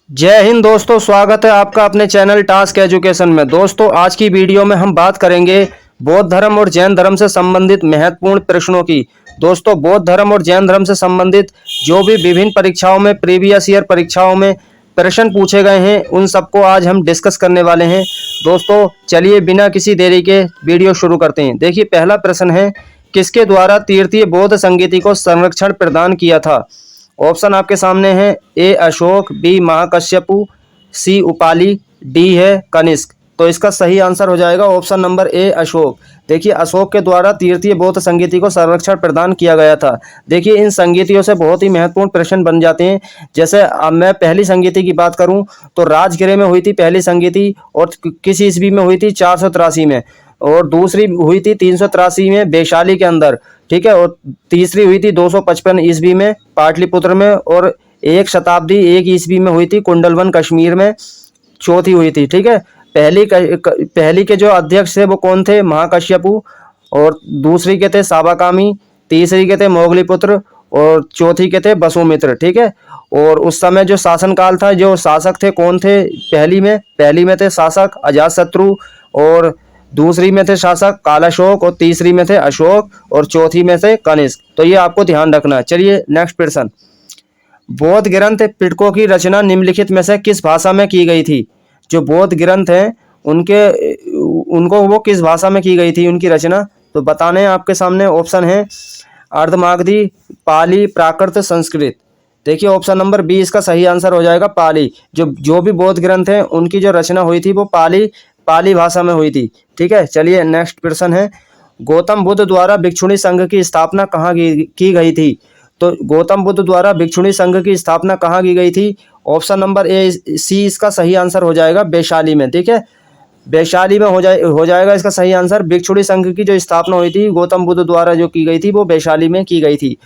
जय हिंद दोस्तों, स्वागत है आपका अपने चैनल टास्क एजुकेशन में। दोस्तों, आज की वीडियो में हम बात करेंगे बौद्ध धर्म और जैन धर्म से संबंधित महत्वपूर्ण प्रश्नों की। दोस्तों, बौद्ध धर्म और जैन धर्म से संबंधित जो भी विभिन्न परीक्षाओं में प्रीवियस ईयर परीक्षाओं में प्रश्न पूछे गए हैं, उन सबको आज हम डिस्कस करने वाले हैं। दोस्तों, चलिए बिना किसी देरी के वीडियो शुरू करते हैं। देखिए, पहला प्रश्न है, किसके द्वारा तृतीय बौद्ध संगीति को संरक्षण प्रदान किया था? ऑप्शन आपके सामने हैं। ए अशोक, बी महाकश्यपु, सी उपाली, डी है कनिष्क। तो इसका सही आंसर हो जाएगा ऑप्शन नंबर ए अशोक। देखिए, अशोक के द्वारा तृतीय बौद्ध संगीति को संरक्षण प्रदान किया गया था। देखिए, इन संगीतियों से बहुत ही महत्वपूर्ण प्रश्न बन जाते हैं। जैसे अब मैं पहली संगीति की बात करूं तो राजगिरे में हुई थी पहली संगीति, और किस ईस्वी में हुई थी? 483 में। और दूसरी हुई थी 383 में वैशाली के अंदर, ठीक है। और तीसरी हुई थी 255 ईस्वी में पाटलिपुत्र में, और एक शताब्दी 1 ईस्वी में हुई थी कुंडलवन कश्मीर में, चौथी हुई थी, ठीक है। पहली के जो अध्यक्ष थे वो कौन थे? महाकश्यपु। और दूसरी के थे साबाकामी, तीसरी के थे मोगलीपुत्र, और चौथी के थे वसुमित्र, ठीक है। और उस समय जो शासनकाल था, जो शासक थे कौन थे? पहली में थे शासक अजातशत्रु, और दूसरी में थे शासक कालाशोक, और तीसरी में थे अशोक, और चौथी में थे कनिष्क। तो ये आपको ध्यान रखना है। चलिए नेक्स्ट प्रश्न, बौद्ध ग्रंथ पिटकों की रचना निम्नलिखित में से किस भाषा में की गई थी? जो बौद्ध ग्रंथ हैं उनको वो किस भाषा में की गई थी उनकी रचना? तो बताने हैं आपके सामने। ऑप्शन है अर्धमागधी, पाली, प्राकृत, संस्कृत। देखिए, ऑप्शन नंबर बी इसका सही आंसर हो जाएगा पाली। जो भी बौद्ध ग्रंथ हैं उनकी जो रचना हुई थी वो पाली भाषा में हुई थी, ठीक है। चलिए नेक्स्ट प्रश्न है, गौतम बुद्ध द्वारा भिक्षुणी संघ की स्थापना कहाँ की गई थी? तो गौतम बुद्ध द्वारा भिक्षुणी संघ की स्थापना कहाँ की गई थी? ऑप्शन नंबर ए सी इसका सही आंसर हो जाएगा वैशाली में, ठीक है। वैशाली में हो जाएगा इसका सही आंसर। भिक्षुणी संघ की जो स्थापना हुई थी गौतम बुद्ध द्वारा जो की गई थी वो वैशाली में की गई थी।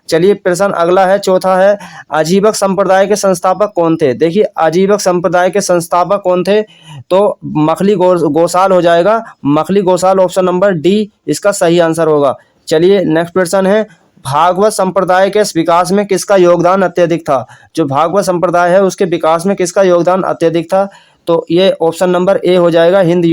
चलिए प्रश्न अगला है, चौथा है, अजीबक संप्रदाय के संस्थापक कौन थे? देखिए, अजीबक संप्रदाय के संस्थापक कौन थे? तो मखली गोसाल हो जाएगा, Makkhali Gosal. Option number D इसका सही आंसर होगा। चलिए नेक्स्ट प्रश्न है, भागवत संप्रदाय के विकास में किसका योगदान अत्यधिक था? जो भागवत संप्रदाय है उसके विकास में किसका योगदान अत्यधिक था? तो ये ऑप्शन नंबर ए हो जाएगा हिंद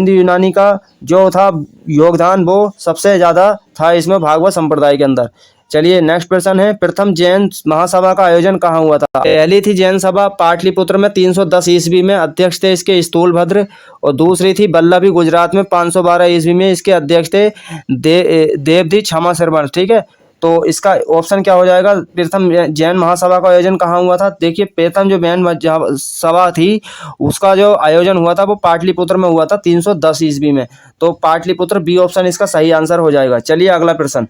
यूनानी का जो था योगदान वो सबसे ज़्यादा था इसमें भागवत संप्रदाय के अंदर। चलिए नेक्स्ट प्रश्न है, प्रथम जैन महासभा का आयोजन कहाँ हुआ था? पहली थी जैन सभा पाटलिपुत्र में 310 ईस्वी में, अध्यक्ष थे इसके स्थूलभद्र। और दूसरी थी बल्लभी गुजरात में 512 ईस्वी में, इसके अध्यक्ष थे देवधी क्षमा श्रवण, ठीक है। तो इसका ऑप्शन क्या हो जाएगा? प्रथम जैन महासभा का आयोजन कहाँ हुआ था? देखिए, प्रथम जो जैन सभा थी उसका जो आयोजन हुआ था वो पाटलिपुत्र में हुआ था 310 ईस्वी में। तो पाटलिपुत्र बी ऑप्शन इसका सही आंसर हो जाएगा। चलिए अगला प्रश्न,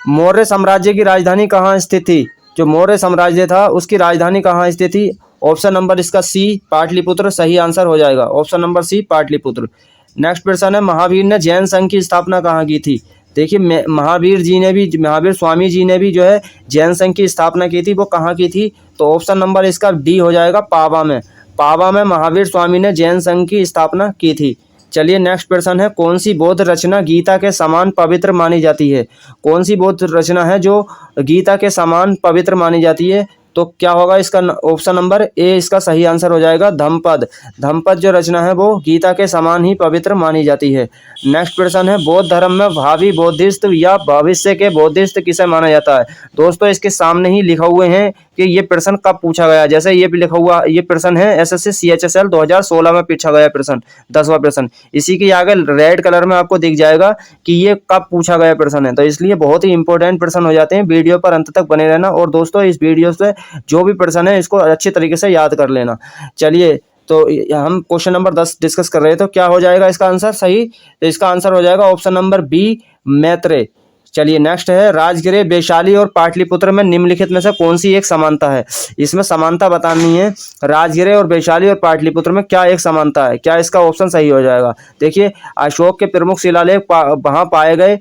मौर्य साम्राज्य की राजधानी कहाँ स्थित थी? जो मौर्य साम्राज्य था उसकी राजधानी कहाँ स्थित थी? ऑप्शन नंबर इसका सी पाटलिपुत्र सही आंसर हो जाएगा। Option number C Pataliputra. Next प्रश्न है, महावीर ने जैन संघ की स्थापना कहाँ की थी? देखिए, महावीर स्वामी जी ने भी जो है जैन संघ की स्थापना की थी, वो कहाँ की थी? तो ऑप्शन नंबर इसका डी हो जाएगा पावा में महावीर स्वामी ने जैन संघ की स्थापना की थी। चलिए नेक्स्ट प्रश्न है, कौन सी बौद्ध रचना गीता के समान पवित्र मानी जाती है? कौन सी बौद्ध रचना है जो गीता के समान पवित्र मानी जाती है? तो क्या होगा इसका? ऑप्शन नंबर ए इसका सही आंसर हो जाएगा धम्मपद जो रचना है वो गीता के समान ही पवित्र मानी जाती है। नेक्स्ट प्रश्न है, बौद्ध धर्म में भावी बौद्धिस्ट या भविष्य के बौद्धिस्ट किसे माना जाता है? दोस्तों, इसके सामने ही लिखा हुए हैं कि ये प्रश्न कब पूछा गया। जैसे ये भी लिखा हुआ, ये प्रश्न है एसएससी CHSL 2016 में पूछा गया प्रश्न, 10वां प्रश्न। इसी के आगे रेड कलर में आपको दिख जाएगा कि ये कब पूछा गया प्रश्न है। तो इसलिए बहुत ही इंपॉर्टेंट प्रश्न हो जाते हैं। वीडियो पर अंत तक बने रहना। और दोस्तों, इस वीडियो से जो भी प्रश्न है इसको अच्छे तरीके से याद कर लेना। चलिए, तो हम क्वेश्चन नंबर 10 डिस्कस कर रहे हैं। तो क्या हो जाएगा इसका आंसर सही? तो इसका आंसर हो जाएगा ऑप्शन नंबर बी मैत्रेय। चलिए नेक्स्ट है, राजगिरे, वैशाली और पाटलिपुत्र में निम्नलिखित में से कौन सी एक समानता है? इसमें समानता बतानी है। राजगिरे और वैशाली और पाटलिपुत्र में क्या एक समानता है? क्या इसका ऑप्शन सही हो जाएगा? देखिए, अशोक के प्रमुख शिलालेख वहाँ पाए गए।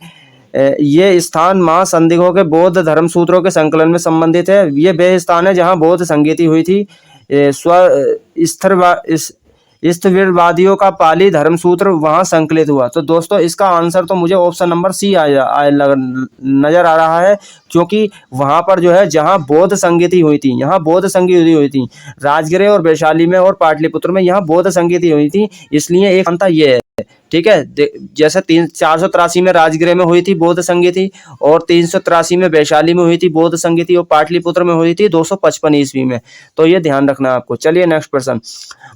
ये स्थान महासंदिग्धों के बौद्ध धर्म सूत्रों के संकलन में संबंधित है। ये वह स्थान है जहाँ बौद्ध संगीति हुई थी। स्थविरवादियों का पाली धर्मसूत्र वहां संकलित हुआ। तो दोस्तों इसका आंसर तो मुझे ऑप्शन नंबर सी नजर आ रहा है, क्योंकि वहां पर जो है जहां बौद्ध संगीति हुई थी, यहाँ बौद्ध संगीति हुई थी राजगिरे और वैशाली में और पाटलिपुत्र में, यहाँ बौद्ध संगीति हुई थी, इसलिए एक अंतर ये है। ठीक है, जैसे 483 में राजगिरे में हुई थी बौद्ध संगीति, और 383 में वैशाली में हुई थी बौद्ध संगीति, और पाटलिपुत्र में हुई थी 255 ईस्वी में। तो ये ध्यान रखना है आपको। चलिए नेक्स्ट प्रश्न,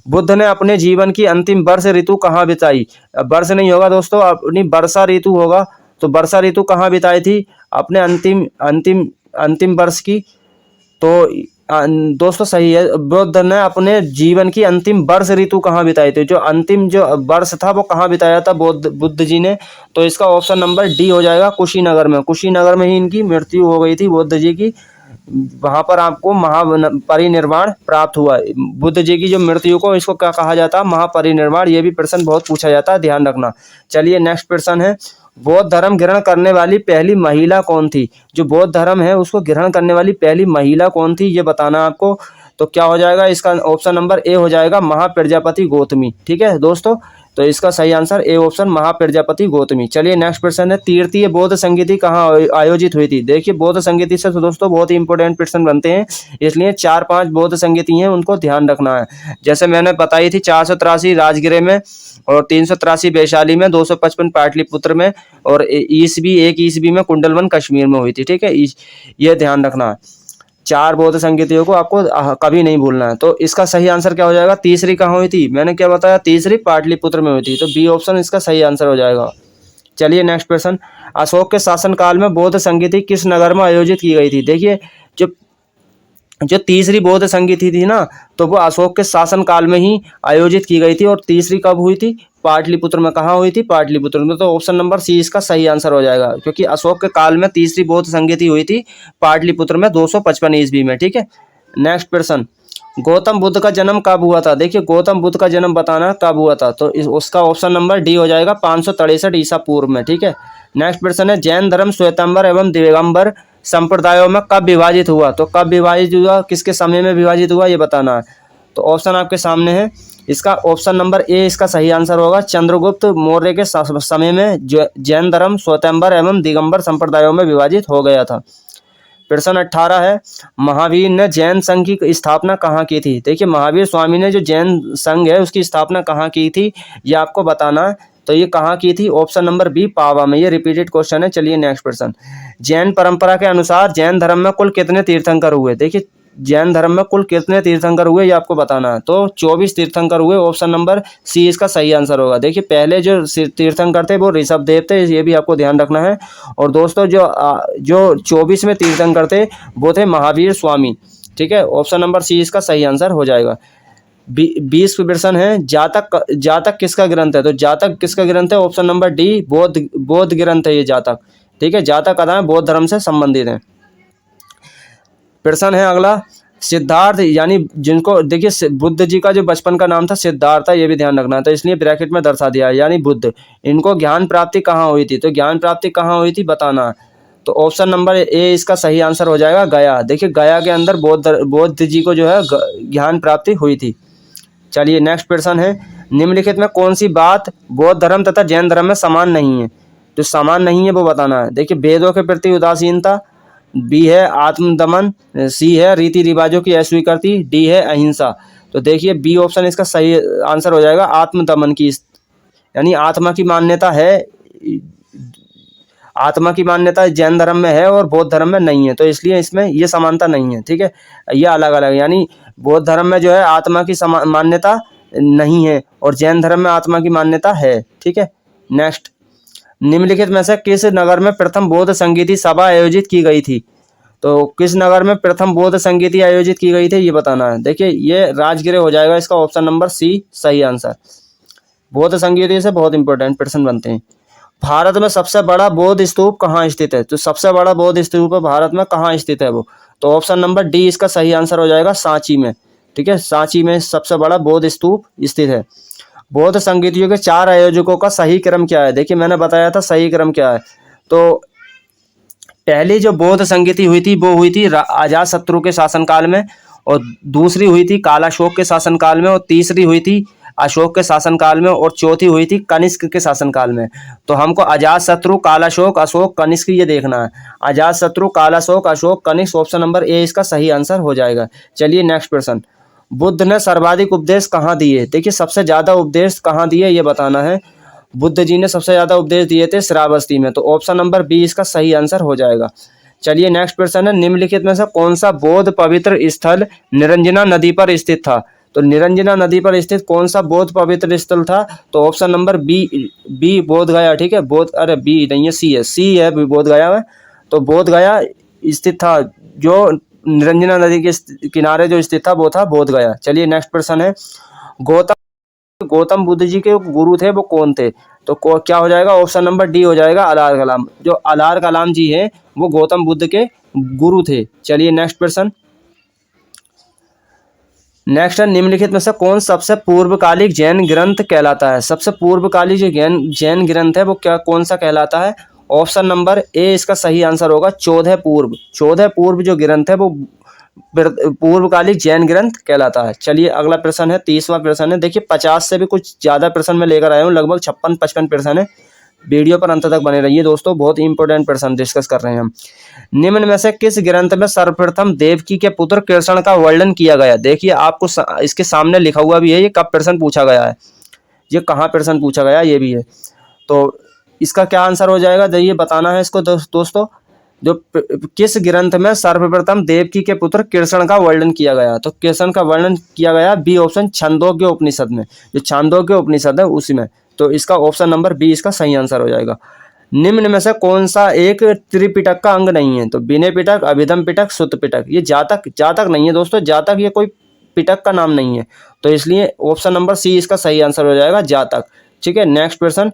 बुद्ध ने अपने जीवन की अंतिम वर्ष ऋतु कहाँ बिताई? वर्ष नहीं होगा दोस्तों, अपनी वर्षा ऋतु होगा। तो वर्षा ऋतु कहाँ बिताई थी अपने अंतिम अंतिम अंतिम वर्ष की? तो दोस्तों सही है, बुद्ध ने अपने जीवन की अंतिम वर्ष ऋतु कहाँ बिताई थी? जो अंतिम जो वर्ष था वो कहाँ बिताया था बुद्ध जी ने? तो इसका ऑप्शन नंबर डी हो जाएगा, कुशीनगर में। कुशीनगर में ही इनकी मृत्यु हो गई थी बुद्ध जी की, वहां पर आपको महापरिनिर्वाण प्राप्त हुआ। बुद्ध जी की जो मृत्यु को इसको क्या कहा जाता है? महापरिनिर्वाण। ये भी प्रश्न बहुत पूछा जाता है, ध्यान रखना। चलिए नेक्स्ट प्रश्न है, बौद्ध धर्म ग्रहण करने वाली पहली महिला कौन थी? जो बौद्ध धर्म है उसको ग्रहण करने वाली पहली महिला कौन थी, ये बताना आपको। तो क्या हो जाएगा इसका ऑप्शन नंबर ए हो जाएगा, महाप्रजापति गौतमी। ठीक है दोस्तों, तो इसका सही answer A option, Mahaprajapati Gautami. चलिए नेक्स्ट प्रश्न है, तृतीय बौद्ध संगीति कहाँ आयोजित हुई थी? देखिए बौद्ध संगीति से तो दोस्तों बहुत ही इंपॉर्टेंट प्रश्न बनते हैं, इसलिए 4-5 बौद्ध संगीति हैं, उनको ध्यान रखना है। जैसे मैंने बताई थी 483 राजगिरे में, और 383 वैशाली में, 255 पाटलिपुत्र में, और ईसवी 1 ईसवी में कुंडलवन कश्मीर में हुई थी। ठीक है, ये ध्यान रखना है। 4 बौद्ध संगीतियों को आपको कभी नहीं भूलना है। तो इसका सही आंसर क्या हो जाएगा? तीसरी कहाँ हुई थी? मैंने क्या बताया, तीसरी पाटलिपुत्र में हुई थी। तो बी ऑप्शन इसका सही आंसर हो जाएगा। चलिए नेक्स्ट प्रश्न, अशोक के शासनकाल में बौद्ध संगीति किस नगर में आयोजित की गई थी? देखिए जो तीसरी बौद्ध संगीति थी ना, तो वो अशोक के शासनकाल में ही आयोजित की गई थी। और तीसरी कब हुई थी? पाटलिपुत्र में। कहाँ हुई थी? पाटलिपुत्र में। तो ऑप्शन नंबर सी इसका सही आंसर हो जाएगा, क्योंकि अशोक के काल में तीसरी बौद्ध संगीति हुई थी पाटलिपुत्र में 255 ईस्वी में। ठीक है, नेक्स्ट प्रश्न, गौतम बुद्ध का जन्म कब हुआ था? देखिए गौतम बुद्ध का जन्म बताना कब हुआ था, तो उसका ऑप्शन नंबर डी हो जाएगा, 563 ईसा पूर्व में। ठीक है, नेक्स्ट प्रश्न है, जैन धर्म श्वेतांबर एवं दिगंबर संप्रदायों में कब विभाजित हुआ? तो कब विभाजित हुआ, किसके समय में विभाजित हुआ, ये बताना है। तो ऑप्शन आपके सामने है, इसका ऑप्शन नंबर ए इसका सही आंसर होगा, चंद्रगुप्त मौर्य के समय में जैन धर्म श्वेतांबर एवं दिगंबर संप्रदायों में विभाजित हो गया था। प्रश्न 18 है, महावीर ने जैन संघ की स्थापना कहाँ की थी? देखिए महावीर स्वामी ने जो जैन संघ है उसकी स्थापना कहाँ की थी, ये आपको बताना है। तो ये कहाँ की थी? ऑप्शन नंबर बी, पावा में। ये रिपीटेड क्वेश्चन है। चलिए नेक्स्ट प्रश्न, जैन परंपरा के अनुसार जैन धर्म में कुल कितने तीर्थंकर हुए? देखिए जैन धर्म में कुल कितने तीर्थंकर हुए ये आपको बताना है। तो 24 तीर्थंकर हुए, ऑप्शन नंबर सी इसका सही आंसर होगा। देखिए पहले जो तीर्थंकर थे वो ऋषभदेव थे, ये भी आपको ध्यान रखना है। और दोस्तों जो 24वें तीर्थंकर थे वो थे महावीर स्वामी। ठीक है, ऑप्शन नंबर सी इसका सही आंसर हो जाएगा। 20 प्रश्न है, जातक किसका ग्रंथ है? तो जातक किसका ग्रंथ है? ऑप्शन नंबर डी, बौद्ध ग्रंथ है ये जातक। ठीक है, जातक कथाएं बौद्ध धर्म से संबंधित हैं। प्रश्न है अगला, सिद्धार्थ यानी जिनको, देखिए बुद्ध जी का जो बचपन का नाम था सिद्धार्थ था, ये भी ध्यान रखना है, तो इसलिए ब्रैकेट में दर्शा दिया है, यानी बुद्ध। इनको ज्ञान प्राप्ति कहाँ हुई थी? तो ज्ञान प्राप्ति कहाँ हुई थी बताना। तो ऑप्शन नंबर ए इसका सही आंसर हो जाएगा, गया। देखिए गया के अंदर बौद्ध जी को जो है ज्ञान प्राप्ति हुई थी। चलिए नेक्स्ट प्रश्न है, निम्नलिखित में कौन सी बात बौद्ध धर्म तथा जैन धर्म में समान नहीं है? जो समान नहीं है वो बताना है। देखिए वेदों के प्रति उदासीनता, बी है आत्मदमन, सी है रीति रिवाजों की अस्वीकृति, डी है अहिंसा। तो देखिए बी ऑप्शन इसका सही आंसर हो जाएगा, आत्मदमन की, यानी आत्मा की मान्यता है, आत्मा की मान्यता जैन धर्म में है और बौद्ध धर्म में नहीं है, तो इसलिए इसमें ये समानता नहीं है। ठीक है, ये अलग अलग, यानी बौद्ध धर्म में जो है आत्मा की मान्यता नहीं है और जैन धर्म में आत्मा की मान्यता है। ठीक है, नेक्स्ट, निम्नलिखित में से किस नगर में प्रथम बौद्ध संगीति सभा आयोजित की गई थी? तो किस नगर में प्रथम बौद्ध संगीति आयोजित की गई थी ये बताना है। देखिए ये राजगिरे हो जाएगा, इसका ऑप्शन नंबर सी सही आंसर। बौद्ध संगीति से बहुत इंपॉर्टेंट प्रश्न बनते हैं। भारत में सबसे बड़ा बौद्ध स्तूप कहाँ स्थित है? तो सबसे बड़ा बौद्ध स्तूप भारत में कहाँ स्थित है वो? तो ऑप्शन नंबर डी इसका सही आंसर हो जाएगा, सांची में। ठीक है, सांची में सबसे बड़ा बौद्ध स्तूप स्थित है। बौद्ध संगीतियों के 4 आयोजकों का सही क्रम क्या है? देखिए मैंने बताया था सही क्रम क्या है। तो पहली जो बौद्ध संगीति हुई थी वो हुई थी अजातशत्रु के शासनकाल में, और दूसरी हुई थी कालाशोक के शासनकाल में, और तीसरी हुई थी अशोक के शासनकाल में और चौथी हुई थी कनिष्क के शासनकाल में। तो हमको अजातशत्रु, कालाशोक, अशोक, कनिष्क ये देखना है। Ajatashatru, Kalashoka, Ashoka, Kanishka, option number A इसका सही आंसर हो जाएगा। चलिए नेक्स्ट प्रश्न, बुद्ध ने सर्वाधिक उपदेश कहाँ दिए? देखिए सबसे ज्यादा उपदेश कहाँ दिए ये बताना है। बुद्ध जी ने सबसे ज्यादा उपदेश दिए थे श्रावस्ती में, तो ऑप्शन नंबर बी इसका सही आंसर हो जाएगा। चलिए नेक्स्ट प्रश्न है, निम्नलिखित में से कौन सा बौद्ध पवित्र स्थल निरंजना नदी पर स्थित था? तो निरंजना नदी पर स्थित कौन सा बौद्ध पवित्र स्थल था? तो ऑप्शन नंबर बी बोध गया। ठीक है, बोध, अरे बी नहीं है, सी है बोध गया में। तो बोध गया स्थित था, जो निरंजना नदी के किनारे जो स्थित था वो था बोध गया। चलिए नेक्स्ट प्रश्न है, गौतम बुद्ध जी के गुरु थे वो कौन थे? तो क्या हो जाएगा? ऑप्शन नंबर डी हो जाएगा, अलार कलाम। जो अलार कलाम जी हैं वो गौतम बुद्ध के गुरु थे। चलिए नेक्स्ट प्रश्न, नेक्स्ट है, निम्नलिखित में से कौन सबसे पूर्वकालिक जैन ग्रंथ कहलाता है? सबसे पूर्वकालिक जो जैन ग्रंथ है वो क्या कौन सा कहलाता है? ऑप्शन नंबर ए इसका सही आंसर होगा, 14 पूर्व। 14 पूर्व जो ग्रंथ है वो पूर्वकालिक जैन ग्रंथ कहलाता है। चलिए अगला प्रश्न है, 30वां प्रश्न है। देखिए 50 से भी कुछ ज़्यादा प्रश्न मैं लेकर आया हूँ, लगभग 56-55 प्रश्न है। वीडियो पर अंत तक बने रहिए दोस्तों, बहुत इंपॉर्टेंट प्रश्न डिस्कस कर रहे हैं हम। निम्न में से किस ग्रंथ में सर्वप्रथम देवकी के पुत्र कृष्ण का वर्णन किया गया? देखिए आपको इसके सामने लिखा हुआ भी है, ये कब प्रश्न पूछा गया है, ये कहाँ प्रश्न पूछा गया ये भी है। तो इसका क्या आंसर हो जाएगा ये बताना है इसको दोस्तों। जो किस ग्रंथ में सर्वप्रथम देवकी के पुत्र कृष्ण का वर्णन किया गया? तो कृष्ण का वर्णन किया गया बी ऑप्शन, छांदोग्य उपनिषद में। जो छांदोग्य उपनिषद है उसी में। तो इसका ऑप्शन नंबर बी इसका सही आंसर हो जाएगा। निम्न में से कौन सा एक त्रिपिटक का अंग नहीं है? तो विनय पिटक, अभिधम पिटक, सुत्त पिटक। ये जातक नहीं है दोस्तों, जातक ये कोई पिटक का नाम नहीं है, तो इसलिए ऑप्शन नंबर सी इसका सही आंसर हो जाएगा, जातक। ठीक है, नेक्स्ट प्रश्न,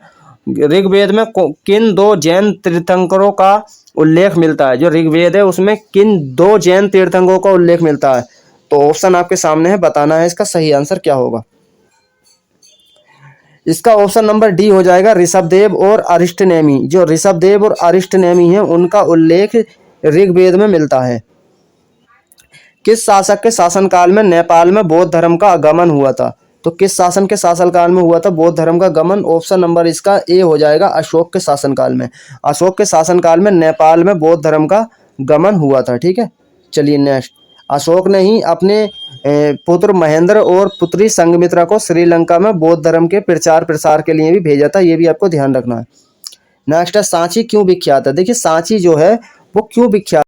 ऋग्वेद में किन 2 जैन तीर्थंकरों का उल्लेख मिलता है? जो ऋग्वेद है उसमें किन 2 जैन तीर्थंकरों का उल्लेख मिलता है? तो ऑप्शन आपके सामने है, बताना है इसका सही आंसर क्या होगा। इसका ऑप्शन नंबर डी हो जाएगा, ऋषभदेव और अरिष्टनेमी। जो ऋषभदेव और अरिष्टनेमी हैं उनका उल्लेख ऋग्वेद में मिलता है। किस शासक के शासनकाल में नेपाल में बौद्ध धर्म का आगमन हुआ था? तो किस शासन के शासनकाल में हुआ था बौद्ध धर्म का गमन? ऑप्शन नंबर इसका ए हो जाएगा, अशोक के शासनकाल में। अशोक के शासनकाल में नेपाल में बौद्ध धर्म का गमन हुआ था। ठीक है, चलिए नेक्स्ट, अशोक ने ही अपने पुत्र महेंद्र और पुत्री संघमित्रा को श्रीलंका में बौद्ध धर्म के प्रचार प्रसार के लिए भी भेजा था, ये भी आपको ध्यान रखना है। नेक्स्ट है, सांची क्यों विख्यात है? देखिए सांची जो है वो क्यों विख्यात